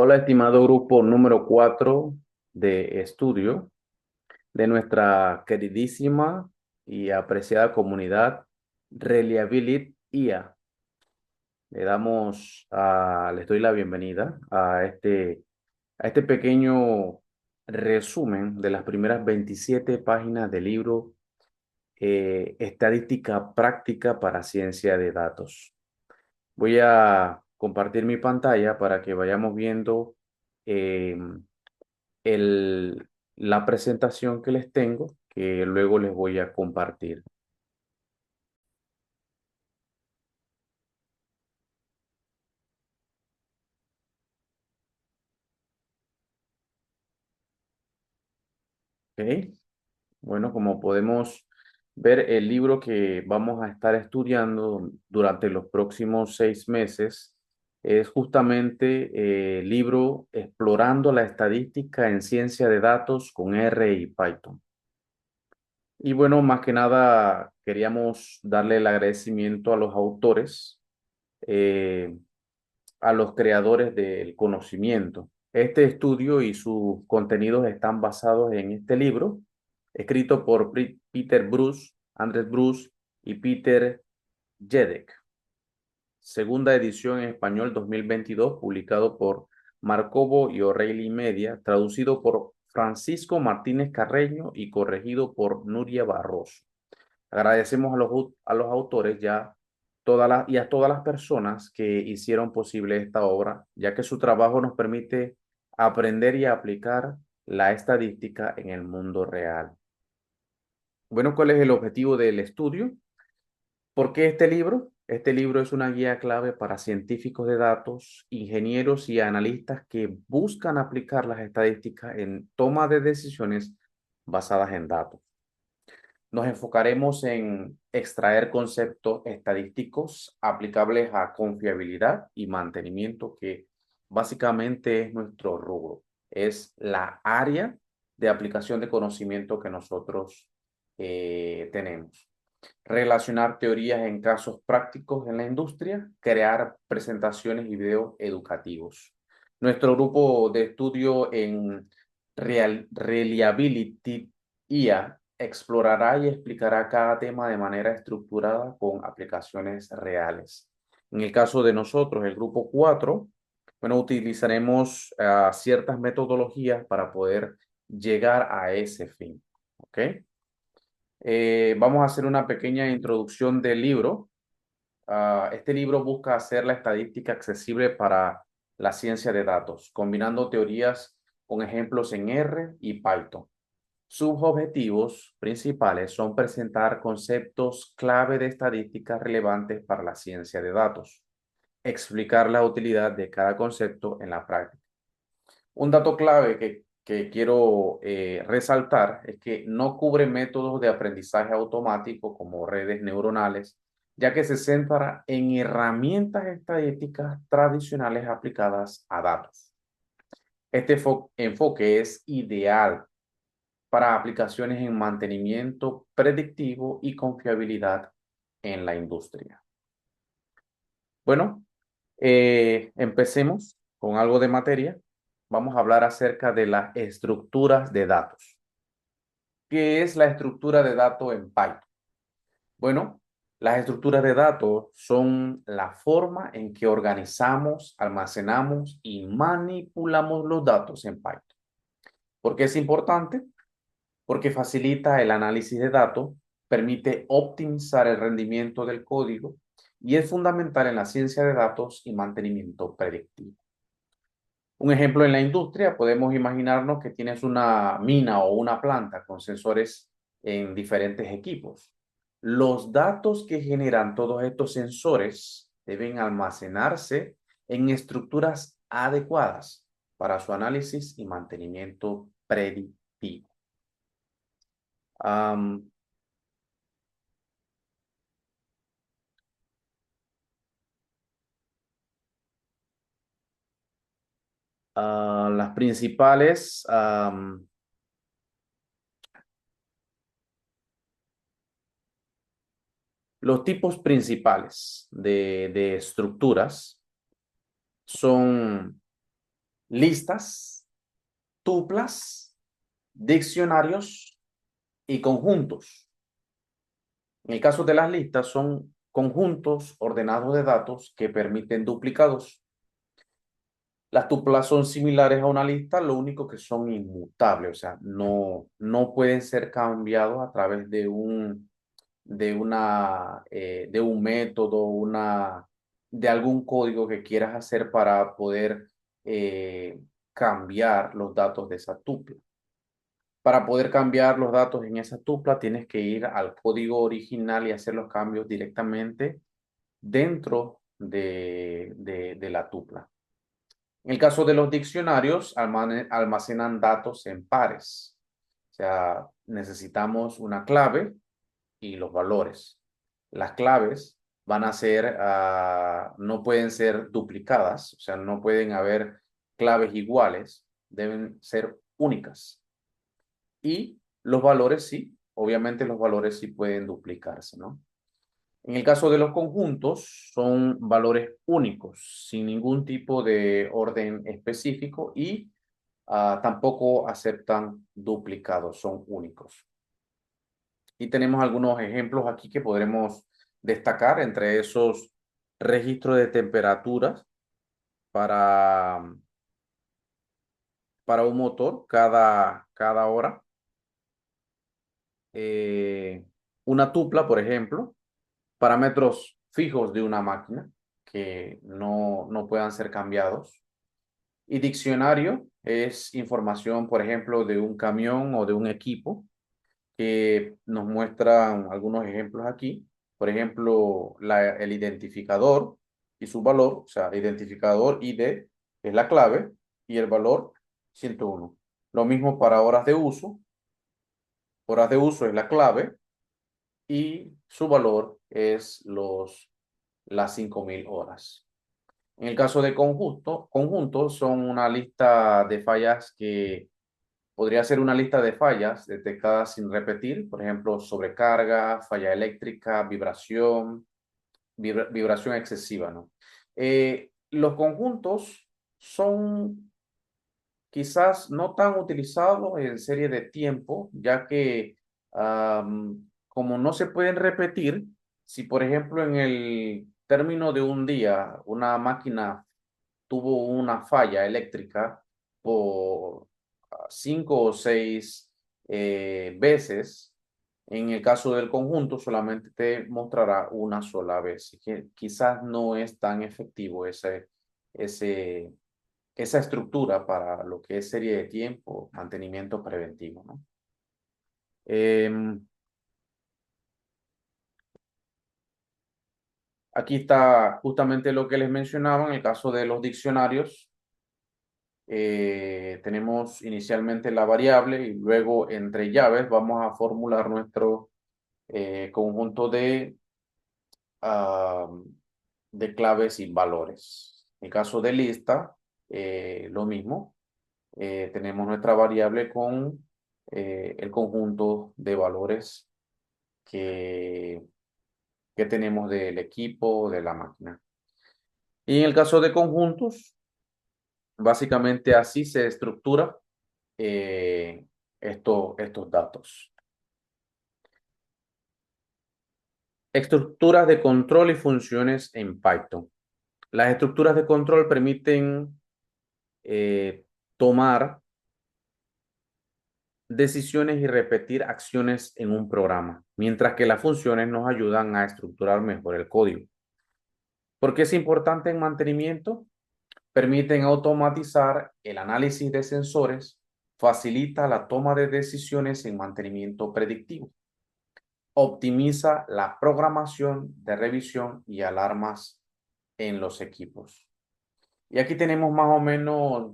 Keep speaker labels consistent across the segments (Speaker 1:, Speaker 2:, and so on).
Speaker 1: Hola, estimado grupo número 4 de estudio de nuestra queridísima y apreciada comunidad Reliability IA. Les doy la bienvenida a este pequeño resumen de las primeras 27 páginas del libro Estadística Práctica para Ciencia de Datos. Voy a compartir mi pantalla para que vayamos viendo eh, la presentación que les tengo, que luego les voy a compartir. ¿Ok? Bueno, como podemos ver, el libro que vamos a estar estudiando durante los próximos 6 meses es justamente el libro Explorando la estadística en ciencia de datos con R y Python. Y bueno, más que nada queríamos darle el agradecimiento a los autores, eh, a los creadores del conocimiento. Este estudio y sus contenidos están basados en este libro, escrito por Peter Bruce, Andrés Bruce y Peter Jedek. Segunda edición en español 2022, publicado por Marcobo y O'Reilly Media, traducido por Francisco Martínez Carreño y corregido por Nuria Barroso. Agradecemos a los autores y a todas las personas que hicieron posible esta obra, ya que su trabajo nos permite aprender y aplicar la estadística en el mundo real. Bueno, ¿cuál es el objetivo del estudio? ¿Por qué este libro? Este libro es una guía clave para científicos de datos, ingenieros y analistas que buscan aplicar las estadísticas en toma de decisiones basadas en datos. Nos enfocaremos en extraer conceptos estadísticos aplicables a confiabilidad y mantenimiento, que básicamente es nuestro rubro. Es la área de aplicación de conocimiento que nosotros tenemos. Relacionar teorías en casos prácticos en la industria, crear presentaciones y videos educativos. Nuestro grupo de estudio en Reliability IA explorará y explicará cada tema de manera estructurada con aplicaciones reales. En el caso de nosotros, el grupo 4, bueno, utilizaremos ciertas metodologías para poder llegar a ese fin. ¿Ok? Vamos a hacer una pequeña introducción del libro. Este libro busca hacer la estadística accesible para la ciencia de datos, combinando teorías con ejemplos en R y Python. Sus objetivos principales son presentar conceptos clave de estadísticas relevantes para la ciencia de datos, explicar la utilidad de cada concepto en la práctica. Un dato clave que quiero resaltar es que no cubre métodos de aprendizaje automático como redes neuronales, ya que se centra en herramientas estadísticas tradicionales aplicadas a datos. Este enfoque es ideal para aplicaciones en mantenimiento predictivo y confiabilidad en la industria. Bueno, empecemos con algo de materia. Vamos a hablar acerca de las estructuras de datos. ¿Qué es la estructura de datos en Python? Bueno, las estructuras de datos son la forma en que organizamos, almacenamos y manipulamos los datos en Python. ¿Por qué es importante? Porque facilita el análisis de datos, permite optimizar el rendimiento del código y es fundamental en la ciencia de datos y mantenimiento predictivo. Un ejemplo en la industria, podemos imaginarnos que tienes una mina o una planta con sensores en diferentes equipos. Los datos que generan todos estos sensores deben almacenarse en estructuras adecuadas para su análisis y mantenimiento predictivo. Um, las principales, los tipos principales de estructuras son listas, tuplas, diccionarios y conjuntos. En el caso de las listas, son conjuntos ordenados de datos que permiten duplicados. Las tuplas son similares a una lista, lo único que son inmutables, o sea, no pueden ser cambiados a través de un método, de algún código que quieras hacer para poder cambiar los datos de esa tupla. Para poder cambiar los datos en esa tupla, tienes que ir al código original y hacer los cambios directamente dentro de la tupla. En el caso de los diccionarios, almacenan datos en pares. O sea, necesitamos una clave y los valores. Las claves van a ser, no pueden ser duplicadas, o sea, no pueden haber claves iguales, deben ser únicas. Y los valores sí, obviamente los valores sí pueden duplicarse, ¿no? En el caso de los conjuntos, son valores únicos, sin ningún tipo de orden específico y tampoco aceptan duplicados, son únicos. Y tenemos algunos ejemplos aquí que podremos destacar, entre esos registros de temperaturas para, para un motor cada hora. Una tupla, por ejemplo, parámetros fijos de una máquina que no puedan ser cambiados. Y diccionario es información, por ejemplo, de un camión o de un equipo que nos muestran algunos ejemplos aquí. Por ejemplo, el identificador y su valor, o sea, identificador ID es la clave y el valor 101. Lo mismo para horas de uso. Horas de uso es la clave y su valor es las 5.000 horas. En el caso de conjuntos son una lista de fallas que podría ser una lista de fallas detectadas sin repetir, por ejemplo, sobrecarga, falla eléctrica, vibración excesiva, ¿no? Los conjuntos son quizás no tan utilizados en serie de tiempo, ya que como no se pueden repetir, si por ejemplo en el término de un día una máquina tuvo una falla eléctrica por 5 o 6 veces, en el caso del conjunto solamente te mostrará una sola vez, que quizás no es tan efectivo ese, esa estructura para lo que es serie de tiempo, mantenimiento preventivo, ¿no? Aquí está justamente lo que les mencionaba en el caso de los diccionarios. Tenemos inicialmente la variable y luego entre llaves vamos a formular nuestro conjunto ah, de claves y valores. En el caso de lista, lo mismo. Tenemos nuestra variable con el conjunto de valores que, que tenemos del equipo, de la máquina. Y en el caso de conjuntos, básicamente así se estructura estos datos. Estructuras de control y funciones en Python. Las estructuras de control permiten tomar decisiones y repetir acciones en un programa, mientras que las funciones nos ayudan a estructurar mejor el código. ¿Por qué es importante en mantenimiento? Permiten automatizar el análisis de sensores, facilita la toma de decisiones en mantenimiento predictivo, optimiza la programación de revisión y alarmas en los equipos. Y aquí tenemos más o menos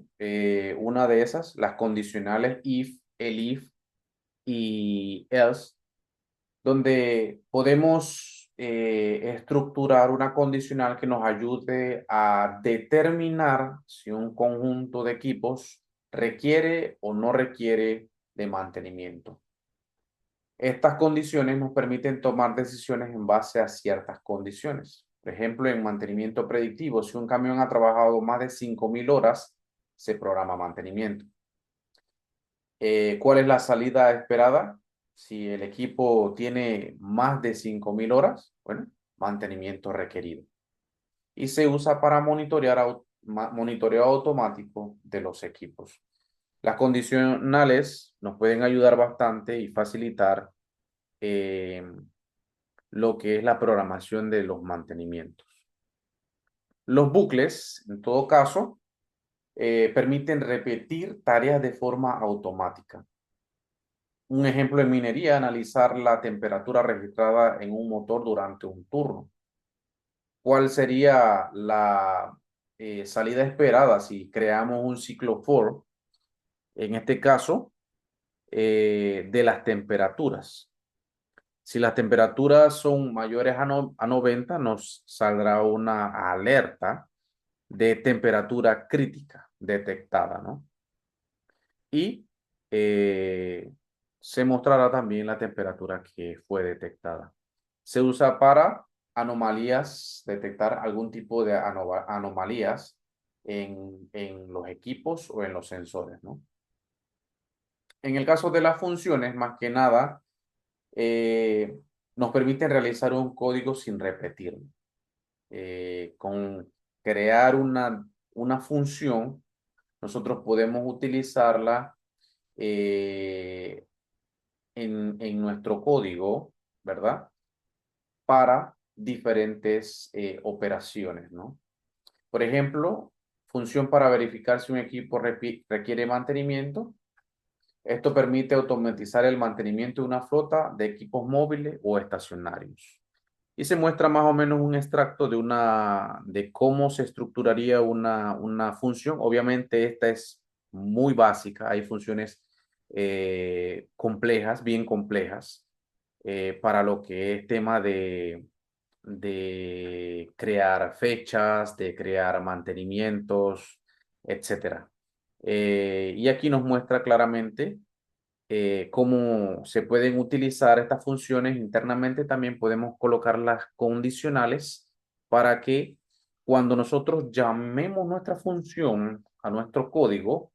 Speaker 1: una de esas, las condicionales if, elif y else, donde podemos estructurar una condicional que nos ayude a determinar si un conjunto de equipos requiere o no requiere de mantenimiento. Estas condiciones nos permiten tomar decisiones en base a ciertas condiciones. Por ejemplo, en mantenimiento predictivo, si un camión ha trabajado más de 5.000 horas se programa mantenimiento. ¿Cuál es la salida esperada? Si el equipo tiene más de 5.000 horas, bueno, mantenimiento requerido. Y se usa para monitoreo automático de los equipos. Las condicionales nos pueden ayudar bastante y facilitar lo que es la programación de los mantenimientos. Los bucles, en todo caso, permiten repetir tareas de forma automática. Un ejemplo en minería, analizar la temperatura registrada en un motor durante un turno. ¿Cuál sería la salida esperada si creamos un ciclo for? En este caso, de las temperaturas. Si las temperaturas son mayores a 90, nos saldrá una alerta de temperatura crítica detectada, ¿no? Y se mostrará también la temperatura que fue detectada. Se usa para anomalías, detectar algún tipo de anomalías en los equipos o en los sensores, ¿no? En el caso de las funciones, más que nada, nos permiten realizar un código sin repetirlo. Con crear una función, nosotros podemos utilizarla en nuestro código, ¿verdad? Para diferentes operaciones, ¿no? Por ejemplo, función para verificar si un equipo requiere mantenimiento. Esto permite automatizar el mantenimiento de una flota de equipos móviles o estacionarios. Y se muestra más o menos un extracto de cómo se estructuraría una función. Obviamente esta es muy básica, hay funciones complejas, bien complejas, para lo que es tema de crear fechas, de crear mantenimientos, etcétera. Y aquí nos muestra claramente cómo se pueden utilizar estas funciones internamente. También podemos colocar las condicionales para que cuando nosotros llamemos nuestra función a nuestro código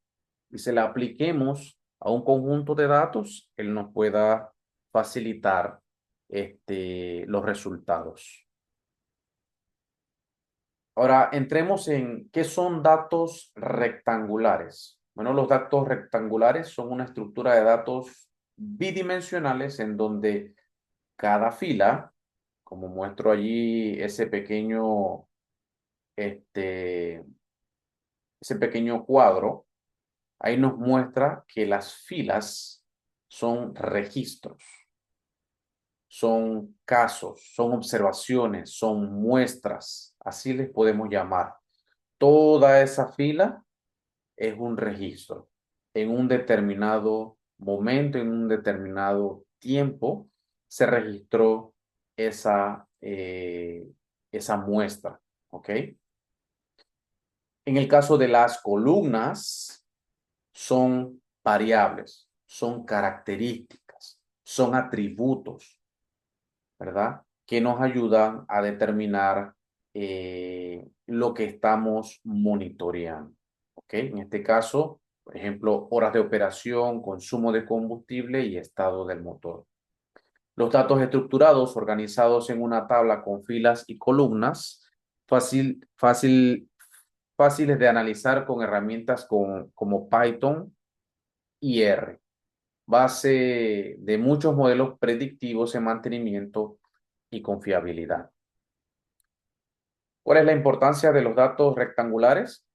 Speaker 1: y se la apliquemos a un conjunto de datos, él nos pueda facilitar los resultados. Ahora, entremos en qué son datos rectangulares. Bueno, los datos rectangulares son una estructura de datos bidimensionales en donde cada fila, como muestro allí este, ese pequeño cuadro, ahí nos muestra que las filas son registros, son casos, son observaciones, son muestras, así les podemos llamar. Toda esa fila es un registro. En un determinado momento, en un determinado tiempo, se registró esa muestra, ¿ok? En el caso de las columnas, son variables, son características, son atributos, ¿verdad? Que nos ayudan a determinar lo que estamos monitoreando. ¿Ok? En este caso, por ejemplo, horas de operación, consumo de combustible y estado del motor. Los datos estructurados, organizados en una tabla con filas y columnas, fáciles de analizar con herramientas como Python y R, base de muchos modelos predictivos en mantenimiento y confiabilidad. ¿Cuál es la importancia de los datos rectangulares?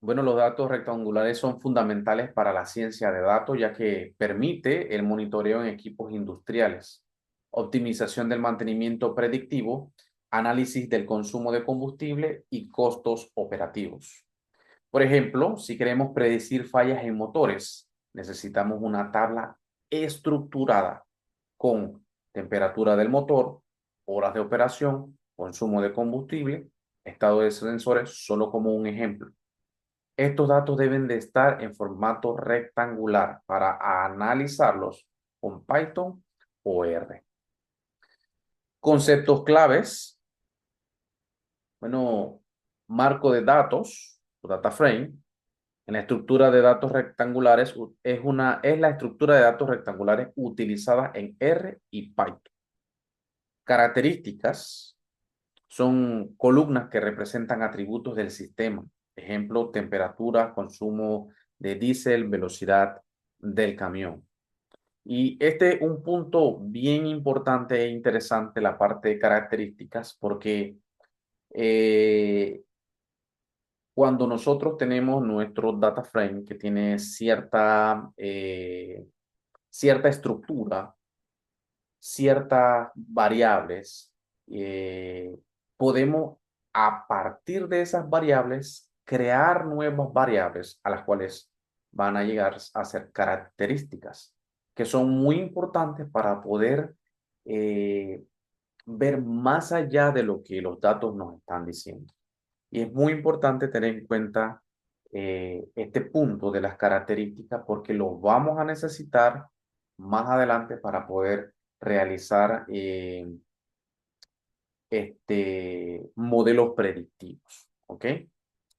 Speaker 1: Bueno, los datos rectangulares son fundamentales para la ciencia de datos, ya que permite el monitoreo en equipos industriales, optimización del mantenimiento predictivo, análisis del consumo de combustible y costos operativos. Por ejemplo, si queremos predecir fallas en motores, necesitamos una tabla estructurada con temperatura del motor, horas de operación, consumo de combustible, estado de sensores, solo como un ejemplo. Estos datos deben de estar en formato rectangular para analizarlos con Python o R. Conceptos claves. Bueno, marco de datos, o data frame, En la estructura de datos rectangulares es la estructura de datos rectangulares utilizada en R y Python. Características son columnas que representan atributos del sistema. Ejemplo, temperatura, consumo de diésel, velocidad del camión. Y este es un punto bien importante e interesante, la parte de características, porque cuando nosotros tenemos nuestro data frame que tiene cierta estructura, ciertas variables, podemos a partir de esas variables crear nuevas variables a las cuales van a llegar a ser características, que son muy importantes para poder ver más allá de lo que los datos nos están diciendo. Y es muy importante tener en cuenta este punto de las características porque lo vamos a necesitar más adelante para poder realizar modelos predictivos. ¿Ok?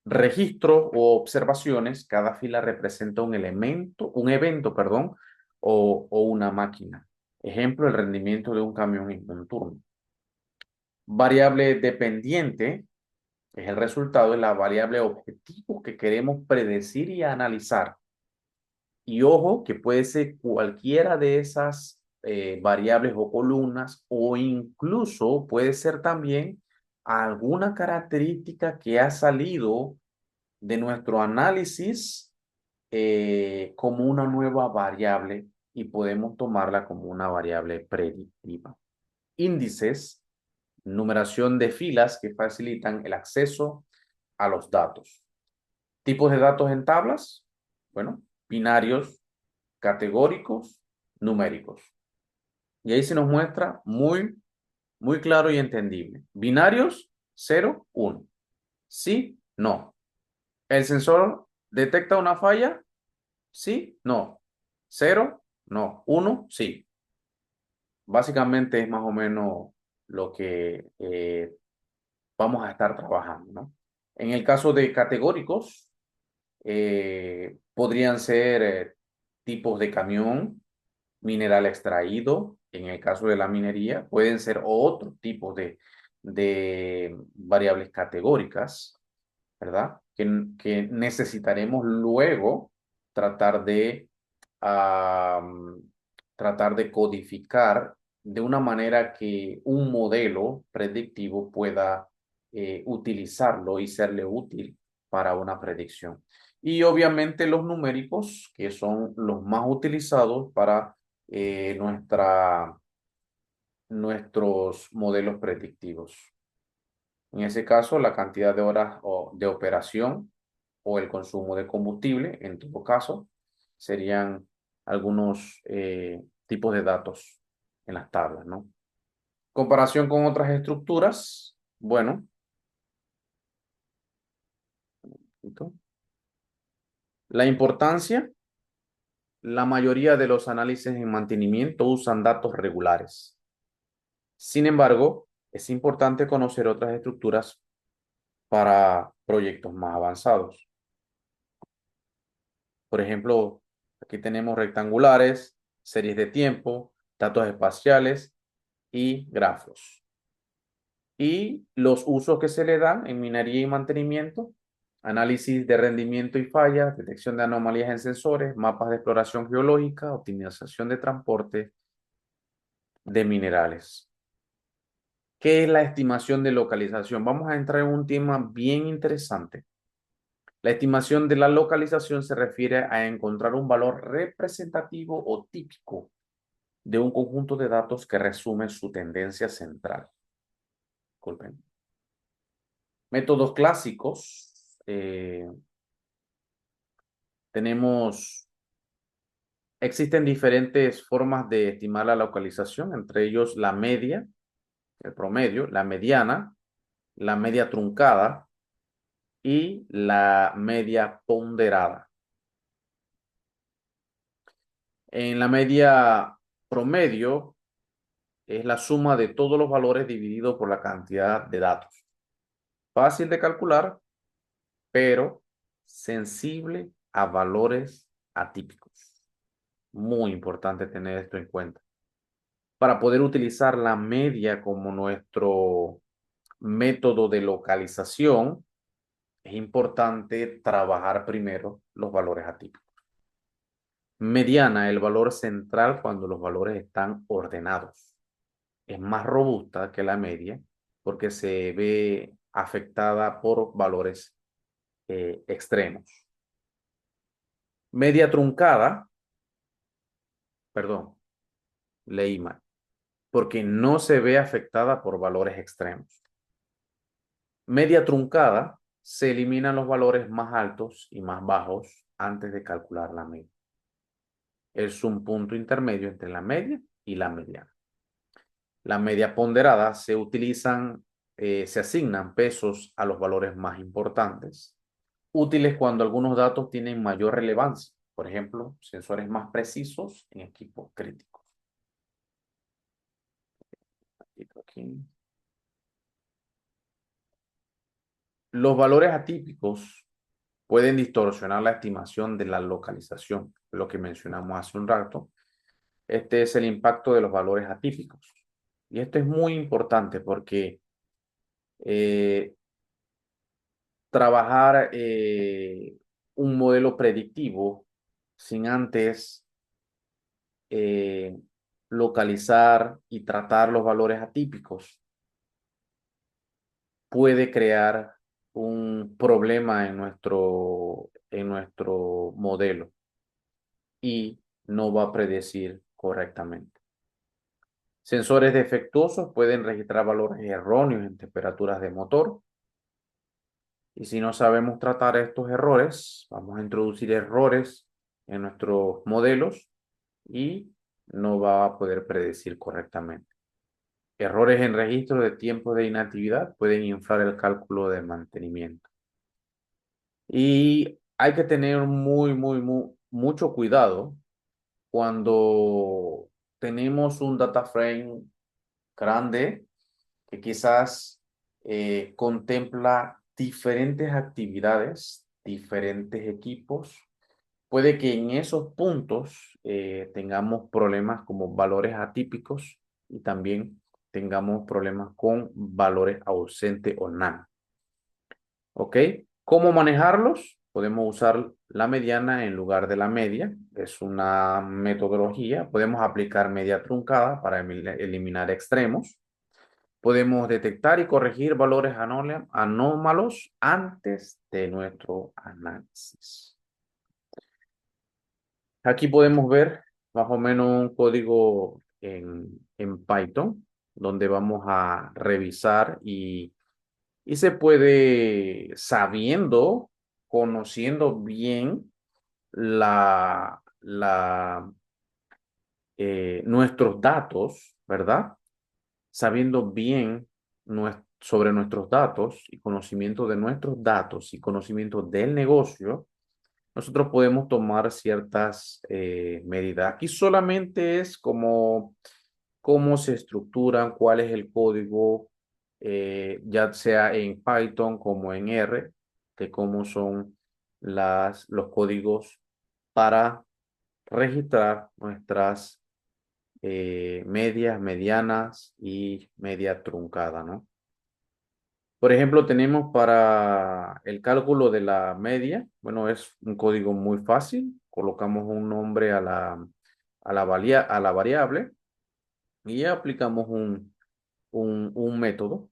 Speaker 1: Registros o observaciones, cada fila representa un evento, perdón, o una máquina. Ejemplo, el rendimiento de un camión en un turno. Variable dependiente es el resultado de la variable objetivo que queremos predecir y analizar. Y ojo, que puede ser cualquiera de esas variables o columnas, o incluso puede ser también alguna característica que ha salido de nuestro análisis como una nueva variable y podemos tomarla como una variable predictiva. Índices, numeración de filas que facilitan el acceso a los datos. Tipos de datos en tablas, bueno, binarios, categóricos, numéricos. Y ahí se nos muestra muy claro y entendible. Binarios, 0, 1. Sí, no. ¿El sensor detecta una falla? Sí, no. 0, no. 1, sí. Básicamente es más o menos lo que vamos a estar trabajando, ¿no? En el caso de categóricos, podrían ser tipos de camión, mineral extraído, en el caso de la minería, pueden ser otros tipos de variables categóricas, ¿verdad? Que necesitaremos luego tratar de, am, tratar de codificar de una manera que un modelo predictivo pueda utilizarlo y serle útil para una predicción. Y obviamente los numéricos, que son los más utilizados para nuestros modelos predictivos. En ese caso, la cantidad de horas de operación o el consumo de combustible, en todo caso, serían algunos tipos de datos en las tablas, ¿no? Comparación con otras estructuras, bueno, la importancia, la mayoría de los análisis en mantenimiento usan datos regulares. Sin embargo, es importante conocer otras estructuras para proyectos más avanzados. Por ejemplo, aquí tenemos rectangulares, series de tiempo, datos espaciales y grafos. Y los usos que se le dan en minería y mantenimiento, análisis de rendimiento y fallas, detección de anomalías en sensores, mapas de exploración geológica, optimización de transporte de minerales. ¿Qué es la estimación de localización? Vamos a entrar en un tema bien interesante. La estimación de la localización se refiere a encontrar un valor representativo o típico de un conjunto de datos que resume su tendencia central. Disculpen. Métodos clásicos. Existen diferentes formas de estimar la localización, entre ellos la media, el promedio, la mediana, la media truncada y la media ponderada. En la media promedio es la suma de todos los valores dividido por la cantidad de datos. Fácil de calcular, pero sensible a valores atípicos. Muy importante tener esto en cuenta. Para poder utilizar la media como nuestro método de localización, es importante trabajar primero los valores atípicos. Mediana, el valor central cuando los valores están ordenados. Es más robusta que la media porque se ve afectada por valores extremos. Media truncada, perdón, leí mal, porque no se ve afectada por valores extremos. Media truncada, se eliminan los valores más altos y más bajos antes de calcular la media. Es un punto intermedio entre la media y la mediana. La media ponderada se asignan pesos a los valores más importantes, útiles cuando algunos datos tienen mayor relevancia. Por ejemplo, sensores más precisos en equipos críticos. Aquí. Los valores atípicos pueden distorsionar la estimación de la localización, lo que mencionamos hace un rato. Este es el impacto de los valores atípicos. Y esto es muy importante porque eh, trabajar un modelo predictivo sin antes eh, localizar y tratar los valores atípicos puede crear un problema en nuestro modelo y no va a predecir correctamente. Sensores defectuosos pueden registrar valores erróneos en temperaturas de motor. Y si no sabemos tratar estos errores, vamos a introducir errores en nuestros modelos y no va a poder predecir correctamente. Errores en registro de tiempo de inactividad pueden inflar el cálculo de mantenimiento. Y hay que tener mucho cuidado cuando tenemos un data frame grande que quizás contempla diferentes actividades, diferentes equipos. Puede que en esos puntos tengamos problemas como valores atípicos y también tengamos problemas con valores ausentes o nada. ¿Ok? ¿Cómo manejarlos? Podemos usar la mediana en lugar de la media. Es una metodología. Podemos aplicar media truncada para eliminar extremos. Podemos detectar y corregir valores anómalos antes de nuestro análisis. Aquí podemos ver más o menos un código en Python donde vamos a revisar y se puede, sabiendo, conociendo bien nuestros datos, ¿verdad? Sabiendo bien sobre nuestros datos y conocimiento de nuestros datos y conocimiento del negocio, nosotros podemos tomar ciertas medidas. Aquí solamente es como cómo se estructuran, cuál es el código, ya sea en Python como en R, de cómo son los códigos para registrar nuestras medias, medianas y media truncada, ¿no? Por ejemplo, tenemos para el cálculo de la media, bueno, es un código muy fácil. Colocamos un nombre a la variable y aplicamos un método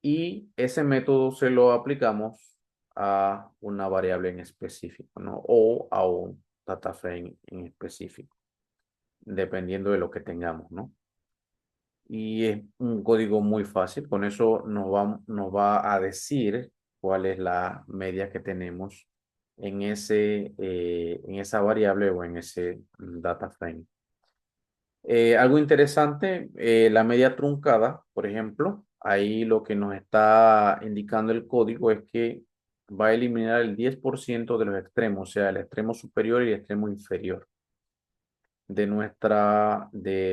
Speaker 1: y ese método se lo aplicamos a una variable en específico, ¿no? O a un data frame en específico, dependiendo de lo que tengamos, ¿no? Y es un código muy fácil. Con eso nos va a decir cuál es la media que tenemos en esa variable o en ese data frame. Algo interesante, la media truncada, por ejemplo, ahí lo que nos está indicando el código es que va a eliminar el 10% de los extremos, o sea, el extremo superior y el extremo inferior de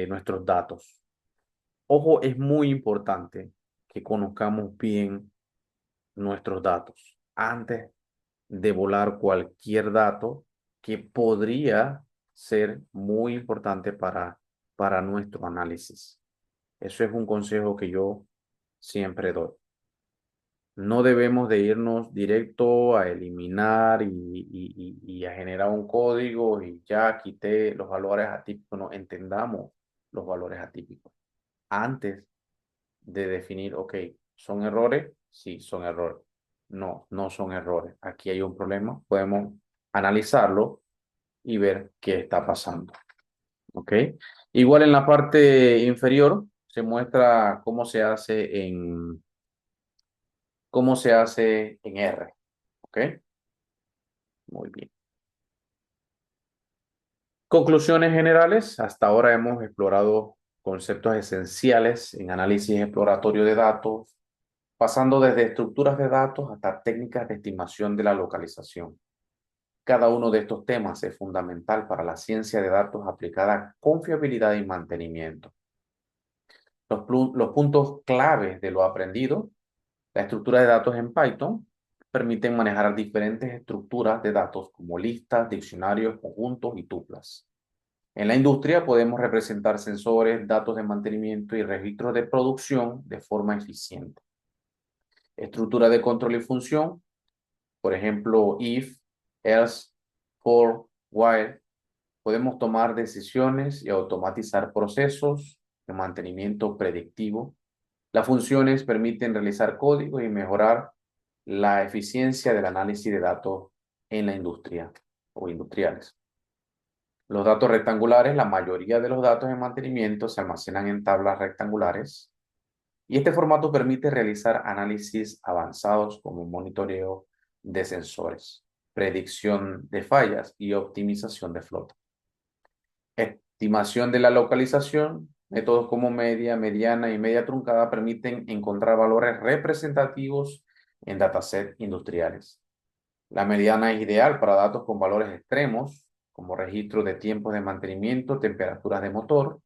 Speaker 1: nuestros datos. Ojo, es muy importante que conozcamos bien nuestros datos antes de volar cualquier dato que podría ser muy importante para nuestro análisis. Eso es un consejo que yo siempre doy. No debemos de irnos directo a eliminar y a generar un código y ya quité los valores atípicos. No, entendamos los valores atípicos antes de definir, ok, ¿son errores? Sí, son errores. No, no son errores. Aquí hay un problema. Podemos analizarlo y ver qué está pasando. ¿Ok? Igual en la parte inferior se muestra cómo se hace en R. ¿Ok? Muy bien. Conclusiones generales. Hasta ahora hemos explorado conceptos esenciales en análisis exploratorio de datos, pasando desde estructuras de datos hasta técnicas de estimación de la localización. Cada uno de estos temas es fundamental para la ciencia de datos aplicada a confiabilidad y mantenimiento. Los puntos claves de lo aprendido: la estructura de datos en Python permiten manejar diferentes estructuras de datos como listas, diccionarios, conjuntos y tuplas. En la industria podemos representar sensores, datos de mantenimiento y registros de producción de forma eficiente. Estructura de control y función, por ejemplo, if, else, for, while. Podemos tomar decisiones y automatizar procesos de mantenimiento predictivo. Las funciones permiten realizar código y mejorar la eficiencia del análisis de datos en la industria o industriales. Los datos rectangulares, la mayoría de los datos en mantenimiento se almacenan en tablas rectangulares y este formato permite realizar análisis avanzados como monitoreo de sensores, predicción de fallas y optimización de flota. Estimación de la localización. Métodos como media, mediana y media truncada permiten encontrar valores representativos en datasets industriales. La mediana es ideal para datos con valores extremos, como registro de tiempos de mantenimiento, temperaturas de motor.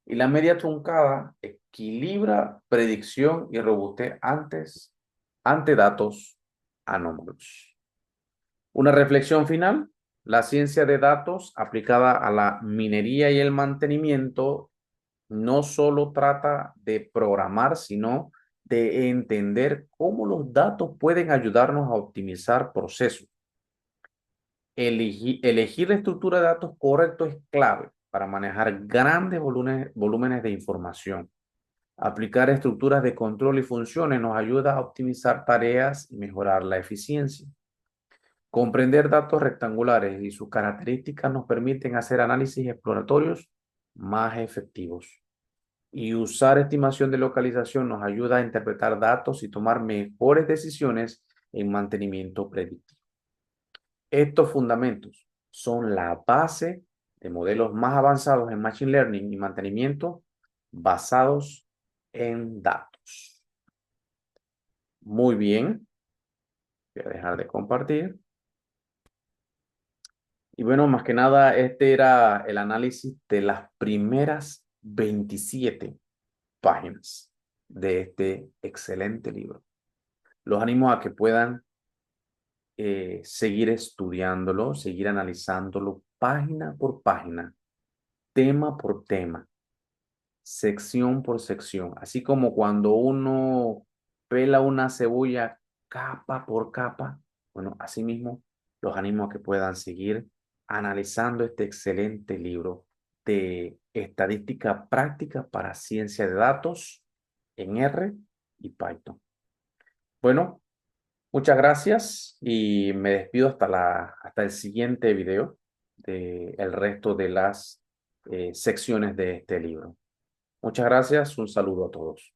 Speaker 1: Y la media truncada equilibra predicción y robustez ante datos anómalos. Una reflexión final: la ciencia de datos aplicada a la minería y el mantenimiento no solo trata de programar, sino de entender cómo los datos pueden ayudarnos a optimizar procesos. Elegir la estructura de datos correcto es clave para manejar grandes volúmenes de información. Aplicar estructuras de control y funciones nos ayuda a optimizar tareas y mejorar la eficiencia. Comprender datos rectangulares y sus características nos permiten hacer análisis exploratorios más efectivos. Y usar estimación de localización nos ayuda a interpretar datos y tomar mejores decisiones en mantenimiento predictivo. Estos fundamentos son la base de modelos más avanzados en Machine Learning y mantenimiento basados en datos. Muy bien. Voy a dejar de compartir. Y bueno, más que nada, este era el análisis de las primeras 27 páginas de este excelente libro. Los animo a que puedan seguir estudiándolo, seguir analizándolo página por página, tema por tema, sección por sección, así como cuando uno pela una cebolla capa por capa. Bueno, asimismo, los animo a que puedan seguir analizando este excelente libro de estadística práctica para ciencia de datos en R y Python. Bueno, muchas gracias y me despido hasta el siguiente video de el resto de las secciones de este libro. Muchas gracias, un saludo a todos.